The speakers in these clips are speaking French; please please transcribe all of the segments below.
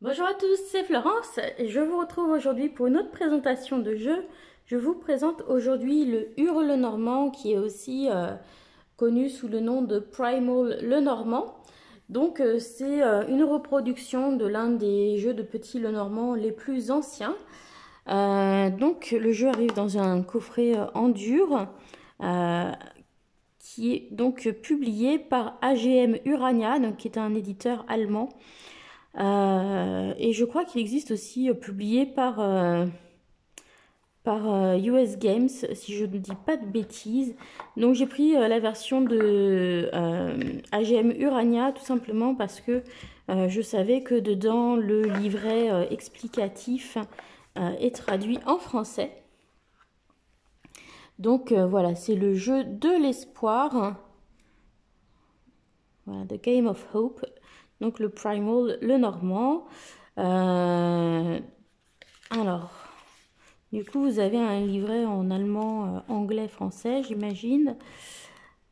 Bonjour à tous, c'est Florence et je vous retrouve aujourd'hui pour une autre présentation de jeu. Je vous présente aujourd'hui le Hurle Normand qui est aussi connu sous le nom de Primal le Normand. Donc c'est une reproduction de l'un des jeux de Petit le Normand les plus anciens. Donc le jeu arrive dans un coffret en dur qui est donc publié par AGM Urania, donc, qui est un éditeur allemand. Et je crois qu'il existe aussi publié par US Games, si je ne dis pas de bêtises. Donc j'ai pris la version de AGM Urania tout simplement parce que je savais que dedans le livret explicatif est traduit en français. Donc voilà, c'est le jeu de l'espoir. Voilà, The Game of Hope. Donc le Primal, le Normand. Alors, du coup, vous avez un livret en allemand, anglais, français, j'imagine.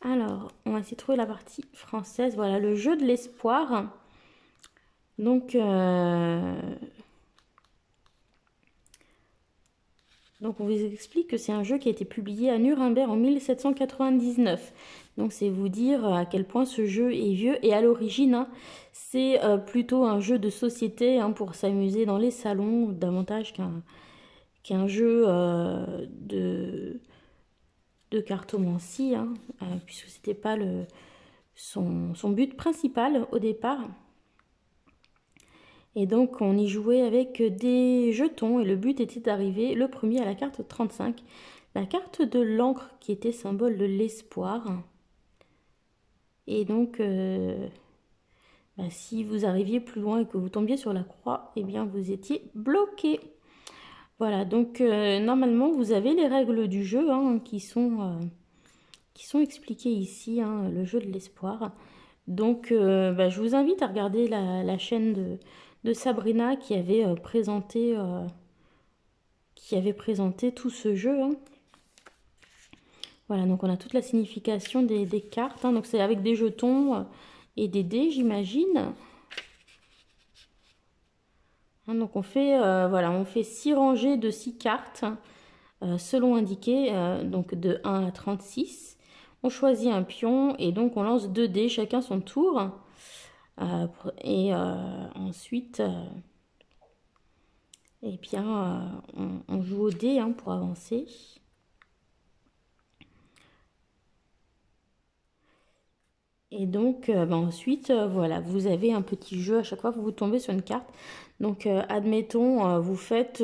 Alors, on va essayer de trouver la partie française. Voilà, le jeu de l'espoir. Donc on vous explique que c'est un jeu qui a été publié à Nuremberg en 1799. Donc c'est vous dire à quel point ce jeu est vieux. Et à l'origine, hein, c'est plutôt un jeu de société hein, pour s'amuser dans les salons, davantage qu'un jeu de cartomancie, hein, puisque c'était pas son but principal au départ. Et donc on y jouait avec des jetons et le but était d'arriver le premier à la carte 35. La carte de l'encre qui était symbole de l'espoir. Et donc si vous arriviez plus loin et que vous tombiez sur la croix, eh bien vous étiez bloqué. Voilà, donc normalement vous avez les règles du jeu hein, qui sont expliquées ici, hein, le jeu de l'espoir. Donc je vous invite à regarder la chaîne de Sabrina qui avait présenté tout ce jeu. Hein. Voilà, donc on a toute la signification des cartes. Hein. Donc c'est avec des jetons et des dés, j'imagine. Hein, donc on fait, on fait 6 rangées de 6 cartes, selon indiqué, donc de 1 à 36. On choisit un pion et donc on lance 2 dés, chacun son tour. Ensuite, eh bien, on joue au dé hein, pour avancer. Et donc, ensuite, voilà, vous avez un petit jeu à chaque fois que vous tombez sur une carte. Donc, admettons, vous faites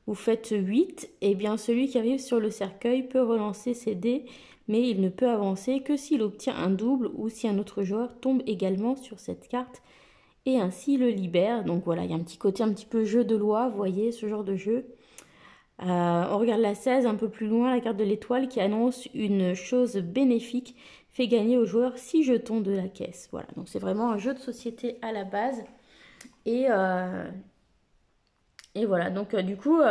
8. Et bien, celui qui arrive sur le cercueil peut relancer ses dés, mais il ne peut avancer que s'il obtient un double ou si un autre joueur tombe également sur cette carte et ainsi le libère. Donc voilà, il y a un petit côté un petit peu jeu de loi, vous voyez, ce genre de jeu. On regarde la 16 un peu plus loin, la carte de l'étoile qui annonce une chose bénéfique, fait gagner aux joueurs 6 jetons de la caisse. Voilà, donc c'est vraiment un jeu de société à la base. Et voilà, donc du coup,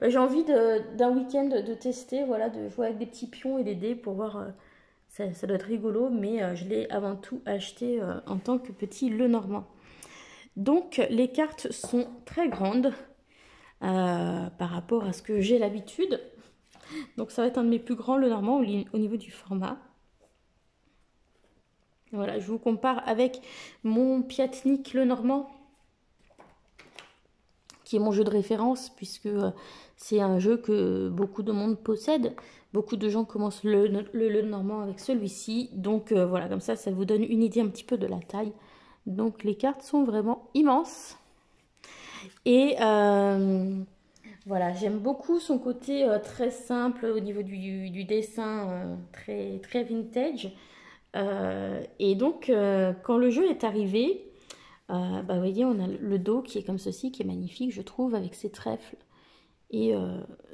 j'ai envie d'un week-end de tester, voilà, de jouer avec des petits pions et des dés pour voir, ça doit être rigolo, mais je l'ai avant tout acheté en tant que petit Lenormand. Donc les cartes sont très grandes par rapport à ce que j'ai l'habitude. Donc ça va être un de mes plus grands Lenormand au niveau du format. Voilà, je vous compare avec mon Piatnik Lenormand, qui est mon jeu de référence, puisque c'est un jeu que beaucoup de monde possède. Beaucoup de gens commencent le Lenormand avec celui-ci. Donc voilà, comme ça vous donne une idée un petit peu de la taille. Donc les cartes sont vraiment immenses. Et voilà, j'aime beaucoup son côté très simple au niveau du dessin, très, très vintage. Et donc, quand le jeu est arrivé, vous voyez, on a le dos qui est comme ceci, qui est magnifique, je trouve, avec ses trèfles. Et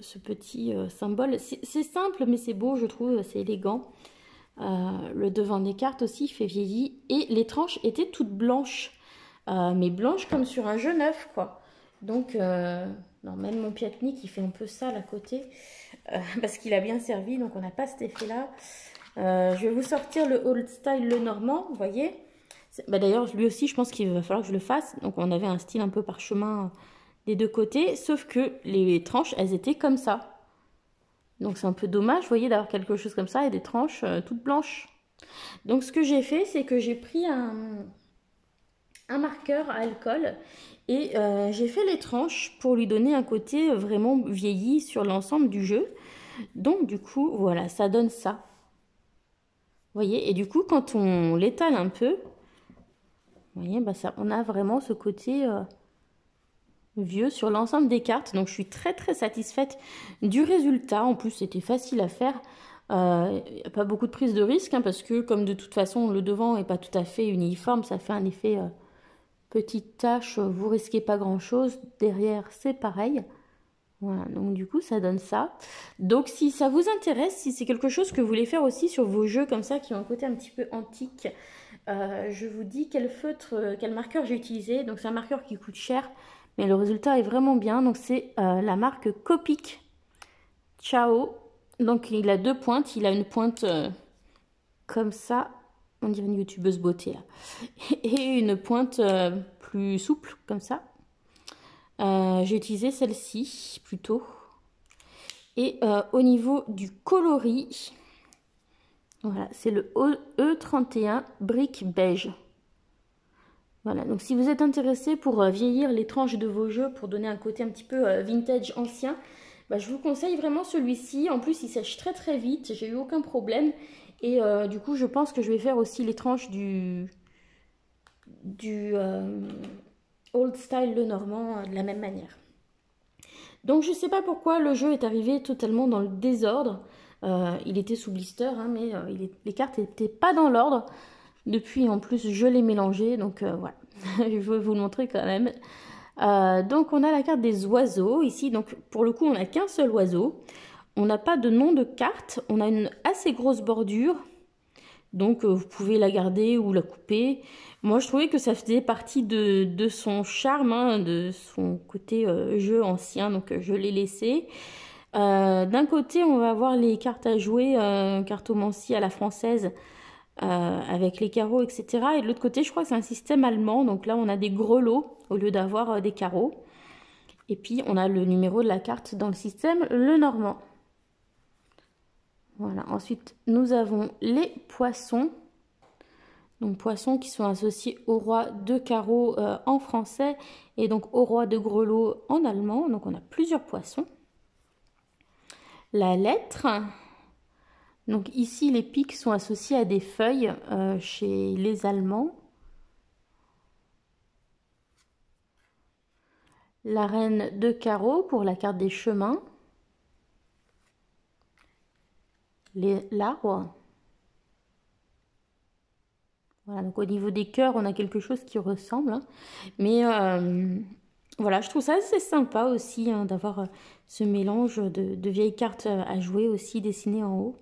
ce petit symbole, c'est simple, mais c'est beau, je trouve, c'est élégant. Le devant des cartes aussi fait vieilli. Et les tranches étaient toutes blanches. Mais blanches comme sur un jeu neuf, quoi. Donc, non, même mon Piatnik, il fait un peu sale à côté. Parce qu'il a bien servi, donc on n'a pas cet effet-là. Je vais vous sortir le Old Style Lenormand, vous voyez. Bah, d'ailleurs, lui aussi, je pense qu'il va falloir que je le fasse. Donc, on avait un style un peu parchemin des deux côtés, sauf que les tranches, elles étaient comme ça. Donc, c'est un peu dommage, vous voyez, d'avoir quelque chose comme ça et des tranches toutes blanches. Donc, ce que j'ai fait, c'est que j'ai pris un marqueur à alcool et j'ai fait les tranches pour lui donner un côté vraiment vieilli sur l'ensemble du jeu. Donc, du coup, voilà, ça donne ça. Vous voyez, et du coup, quand on l'étale un peu, vous voyez, bah ça, on a vraiment ce côté vieux sur l'ensemble des cartes. Donc, je suis très très satisfaite du résultat. En plus, c'était facile à faire. Il n'y a pas beaucoup de prise de risque, hein, parce que comme de toute façon, le devant n'est pas tout à fait uniforme, ça fait un effet petite tache, vous risquez pas grand-chose. Derrière, c'est pareil. Voilà, donc du coup, ça donne ça. Donc, si ça vous intéresse, si c'est quelque chose que vous voulez faire aussi sur vos jeux comme ça, qui ont un côté un petit peu antique, je vous dis quel feutre, quel marqueur j'ai utilisé. Donc, c'est un marqueur qui coûte cher, mais le résultat est vraiment bien. Donc, c'est la marque Copic Ciao. Donc, il a deux pointes. Il a une pointe comme ça. On dirait une youtubeuse beauté, là. Et une pointe plus souple, comme ça. J'ai utilisé celle-ci, plutôt. Et au niveau du coloris, voilà, c'est le E31 brique beige. Voilà, donc si vous êtes intéressé pour vieillir les tranches de vos jeux, pour donner un côté un petit peu vintage ancien, bah, je vous conseille vraiment celui-ci. En plus, il sèche très très vite, j'ai eu aucun problème. Et du coup, je pense que je vais faire aussi les tranches du Old Style Le Normand de la même manière. Donc je sais pas pourquoi le jeu est arrivé totalement dans le désordre. Il était sous blister, hein, mais les cartes n'étaient pas dans l'ordre. Depuis, en plus, je l'ai mélangé, donc voilà, je veux vous le montrer quand même. Donc on a la carte des oiseaux ici, donc pour le coup on n'a qu'un seul oiseau. On n'a pas de nom de carte, on a une assez grosse bordure. Donc vous pouvez la garder ou la couper. Moi je trouvais que ça faisait partie de son charme, hein, de son côté jeu ancien, donc je l'ai laissé. D'un côté on va avoir les cartes à jouer, cartomancie à la française, avec les carreaux, etc. Et de l'autre côté je crois que c'est un système allemand, donc là on a des grelots au lieu d'avoir des carreaux. Et puis on a le numéro de la carte dans le système, le normand. Voilà, ensuite nous avons les poissons. Donc poissons qui sont associés au roi de carreau en français et donc au roi de grelots en allemand. Donc on a plusieurs poissons. La lettre. Donc ici les pics sont associés à des feuilles chez les Allemands. La reine de carreau pour la carte des chemins. L'arbre. Voilà, donc au niveau des cœurs, on a quelque chose qui ressemble. Hein. Mais voilà, je trouve ça assez sympa aussi, hein, d'avoir ce mélange de vieilles cartes à jouer aussi dessinées en haut.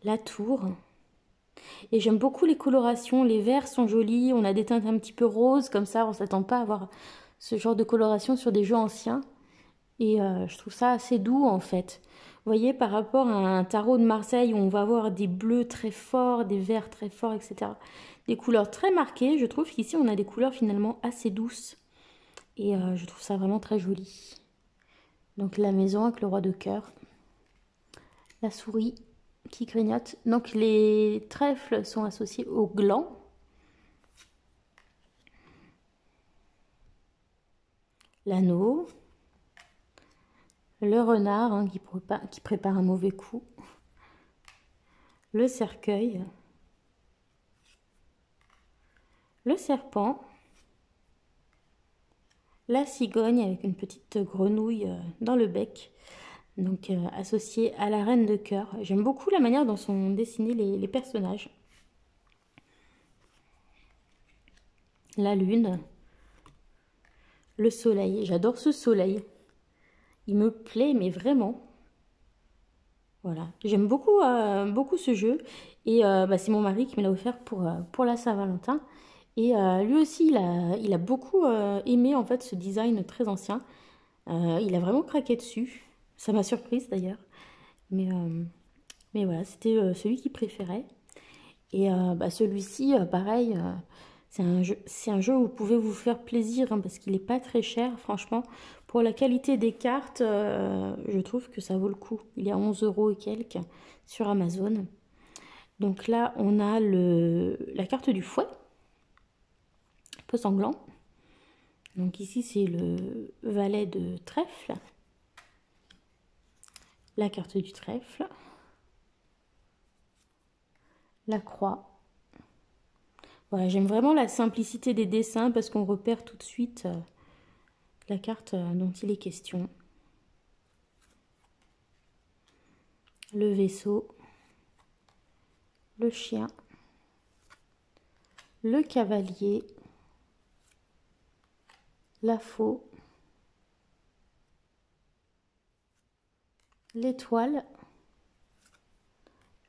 La tour. Et j'aime beaucoup les colorations. Les verts sont jolis. On a des teintes un petit peu roses, comme ça. On ne s'attend pas à avoir ce genre de coloration sur des jeux anciens. Et je trouve ça assez doux en fait. Vous voyez, par rapport à un tarot de Marseille où on va avoir des bleus très forts, des verts très forts, etc. Des couleurs très marquées, je trouve qu'ici on a des couleurs finalement assez douces. Et je trouve ça vraiment très joli. Donc la maison avec le roi de cœur. La souris qui grignote. Donc les trèfles sont associés au gland. L'anneau. Le renard, hein, qui prépare un mauvais coup. Le cercueil. Le serpent. La cigogne avec une petite grenouille dans le bec. Donc associée à la reine de cœur. J'aime beaucoup la manière dont sont dessinés les personnages. La lune. Le soleil. J'adore ce soleil. Il me plaît, mais vraiment. Voilà. J'aime beaucoup, beaucoup ce jeu. Et bah, c'est mon mari qui me l'a offert pour la Saint-Valentin. Et lui aussi, il a beaucoup aimé en fait ce design très ancien. Il a vraiment craqué dessus. Ça m'a surprise d'ailleurs. Mais voilà, c'était celui qu'il préférait. Et bah, celui-ci, pareil, C'est un jeu où vous pouvez vous faire plaisir hein, parce qu'il n'est pas très cher, franchement. Pour la qualité des cartes, je trouve que ça vaut le coup. Il est à 11 € et quelques sur Amazon. Donc là, on a la carte du fouet, un peu sanglant. Donc ici, c'est le valet de trèfle. La carte du trèfle. La croix. Voilà, j'aime vraiment la simplicité des dessins parce qu'on repère tout de suite la carte dont il est question. Le vaisseau. Le chien. Le cavalier. La faux. L'étoile.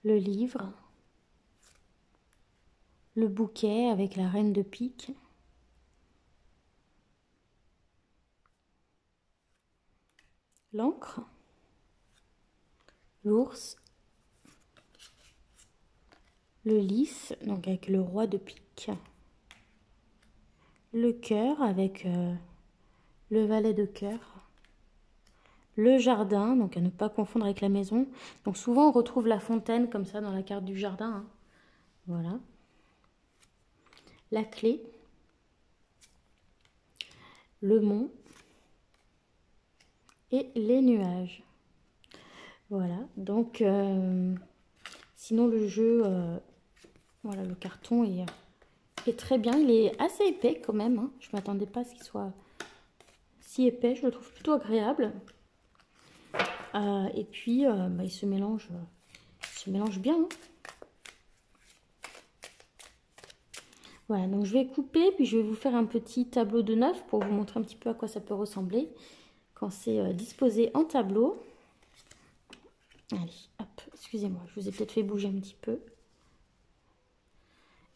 Le livre. Le bouquet avec la reine de pique. L'encre. L'ours. Le lys, donc avec le roi de pique. Le cœur avec le valet de cœur. Le jardin, donc à ne pas confondre avec la maison. Donc souvent on retrouve la fontaine comme ça dans la carte du jardin. Hein. Voilà. La clé. Le mont. Et les nuages. Voilà, donc sinon le jeu, voilà, le carton est très bien. Il est assez épais quand même. Hein. Je ne m'attendais pas à ce qu'il soit si épais. Je le trouve plutôt agréable. Et puis, bah, il se mélange bien. Hein. Voilà, donc je vais couper, puis je vais vous faire un petit tableau de neuf pour vous montrer un petit peu à quoi ça peut ressembler quand c'est disposé en tableau. Allez, hop, excusez-moi, je vous ai peut-être fait bouger un petit peu.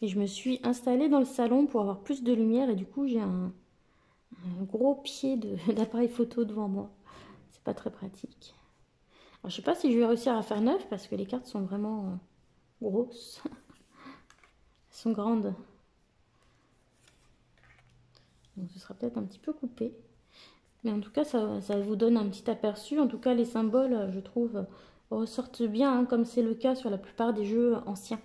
Et je me suis installée dans le salon pour avoir plus de lumière et du coup j'ai un gros pied d'appareil photo devant moi. C'est pas très pratique. Alors je sais pas si je vais réussir à faire neuf parce que les cartes sont vraiment grosses. Elles sont grandes. Donc ce sera peut-être un petit peu coupé. Mais en tout cas ça vous donne un petit aperçu. En tout cas les symboles je trouve ressortent bien hein, comme c'est le cas sur la plupart des jeux anciens.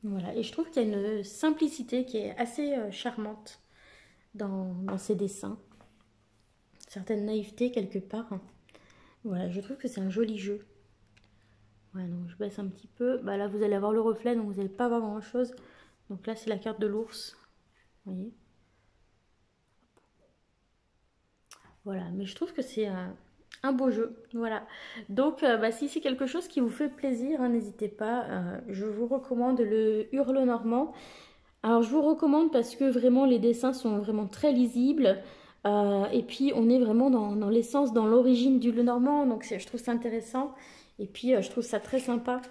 Voilà, et je trouve qu'il y a une simplicité qui est assez charmante dans ces dessins. Certaine naïveté quelque part. Voilà, je trouve que c'est un joli jeu. Voilà, donc je baisse un petit peu. Bah là, vous allez avoir le reflet, donc vous n'allez pas voir grand-chose. Donc là, c'est la carte de l'ours. Vous voyez? Voilà, mais je trouve que c'est un beau jeu. Voilà. Donc, bah, si c'est quelque chose qui vous fait plaisir, hein, n'hésitez pas. Je vous recommande le Hurle Normand. Alors, je vous recommande parce que vraiment, les dessins sont vraiment très lisibles. Et puis, on est vraiment dans l'essence, dans l'origine du Lenormand. Donc, je trouve ça intéressant. Et puis, je trouve ça très sympa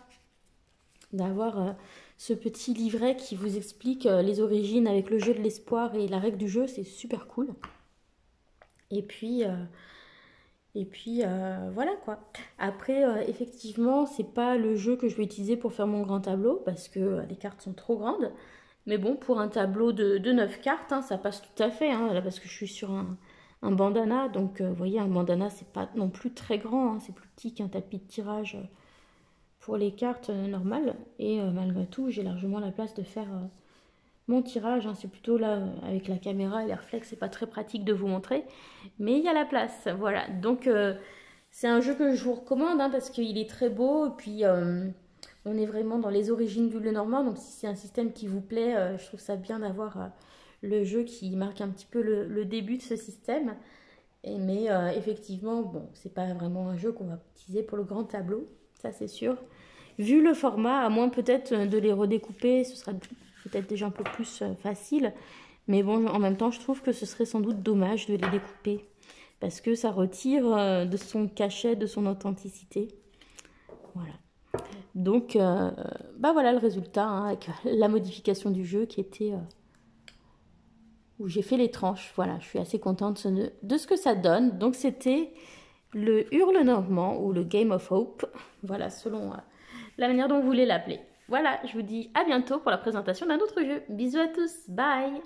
d'avoir ce petit livret qui vous explique les origines avec le jeu de l'espoir et la règle du jeu. C'est super cool. Et puis voilà quoi. Après, effectivement, c'est pas le jeu que je vais utiliser pour faire mon grand tableau parce que les cartes sont trop grandes. Mais bon, pour un tableau de 9 cartes, hein, ça passe tout à fait. Hein, là, parce que je suis sur un bandana. Donc, vous voyez, un bandana, c'est pas non plus très grand. Hein, c'est plus petit qu'un tapis de tirage pour les cartes normales. Et malgré tout, j'ai largement la place de faire mon tirage. Hein, c'est plutôt là, avec la caméra et les réflexes, c'est pas très pratique de vous montrer. Mais il y a la place. Voilà. Donc, c'est un jeu que je vous recommande hein, parce qu'il est très beau. Et puis... on est vraiment dans les origines du Lenormand, donc si c'est un système qui vous plaît, je trouve ça bien d'avoir le jeu qui marque un petit peu le début de ce système. Mais effectivement, bon, c'est pas vraiment un jeu qu'on va utiliser pour le grand tableau, ça c'est sûr. Vu le format, à moins peut-être de les redécouper, ce sera peut-être déjà un peu plus facile. Mais bon, en même temps, je trouve que ce serait sans doute dommage de les découper. Parce que ça retire de son cachet, de son authenticité. Voilà. Donc, bah voilà le résultat hein, avec la modification du jeu qui était où j'ai fait les tranches. Voilà, je suis assez contente de ce que ça donne. Donc, c'était le Hurle Normand ou le Game of Hope. Voilà, selon la manière dont vous voulez l'appeler. voilà, je vous dis à bientôt pour la présentation d'un autre jeu. Bisous à tous, bye!